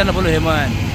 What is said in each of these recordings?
न बोलू हेमंत।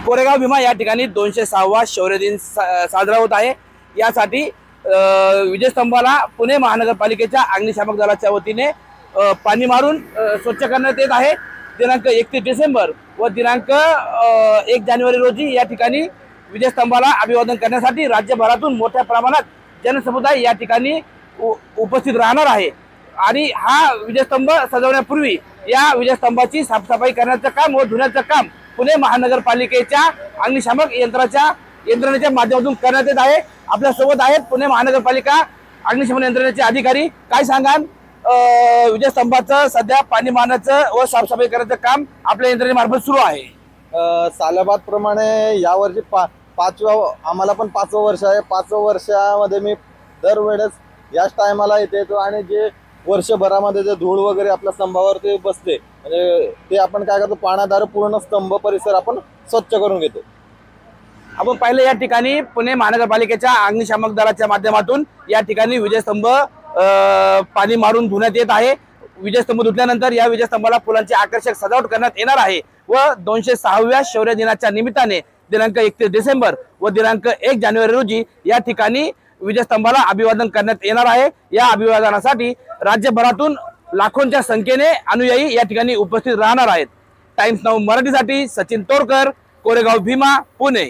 कोरेगाव भीमा या ठिकाणी 206वा शौर्य दिन साजरा होत आहे। यासाठी विजयस्तंभाला पुणे महानगरपालिकेच्या अग्निशामक दलाच्या वतीने पाणी मारून स्वच्छ करण्यात येत आहे। दिनांक 31 डिसेंबर व दिनांक 1 जानेवारी रोजी या ठिकाणी विजयस्तंभाला अभिवादन करण्यासाठी राज्यभरातून मोठ्या प्रमाणात जनसमुदाय या ठिकाणी उपस्थित राहणार आहे। आणि हा विजयस्तंभ सजवण्यापूर्वी या विजयस्तंभाची साफसफाई करण्याचं काम व धुण्याचं काम पुणे महानगरपालिकेच्या अग्निशामक यंत्रणेच्या माध्यमातून करण्यात येत आहे। आपल्या सोबत आहेत पुणे महानगरपालिका अग्निशमन यंत्रणेचे अधिकारी। काय सांगाल, विजयस्तंभाचं सध्या पाणी मारण्याचं व साफसफाई करण्याचं काम आपल्या यंत्रणेमार्फत सुरू आहे। सालाबाद प्रमाणे यावर्षी आम्हाला पण 5वं वर्ष आहे। 5व्या वर्षामध्ये मी दरवेळेस याच टायमाला येतो आणि जे वर्षभरामध्ये जे धूळ वगैरे आपल्या स्तंभावर ते बसते, म्हणजे ते आपण काय करतो, पाण्याद्वारे पूर्ण स्तंभ परिसर आपण स्वच्छ करून घेतो। आपण पाहिलं या ठिकाणी पुणे महानगरपालिकेच्या अग्निशामक दलाच्या माध्यमातून या ठिकाणी विजयस्तंभ पाणी मारून धुण्यात येत आहे। विजयस्तंभ धुतल्यानंतर या विजयस्तंभाला फुलांची आकर्षक सजावट करण्यात येणार आहे व 206व्या शौर्य दिनाच्या निमित्ताने दिनांक 31 डिसेंबर व दिनांक 1 जानेवारी रोजी या ठिकाणी विजयस्तंभाला अभिवादन करण्यात येणार आहे। या अभिवादनासाठी राज्यभरातून लाखोंच्या संख्येने अनुयायी या ठिकाणी उपस्थित राहणार आहेत। टाइम्स नाऊ मराठीसाठी सचिन तोरकर, कोरेगाव भीमा, पुणे।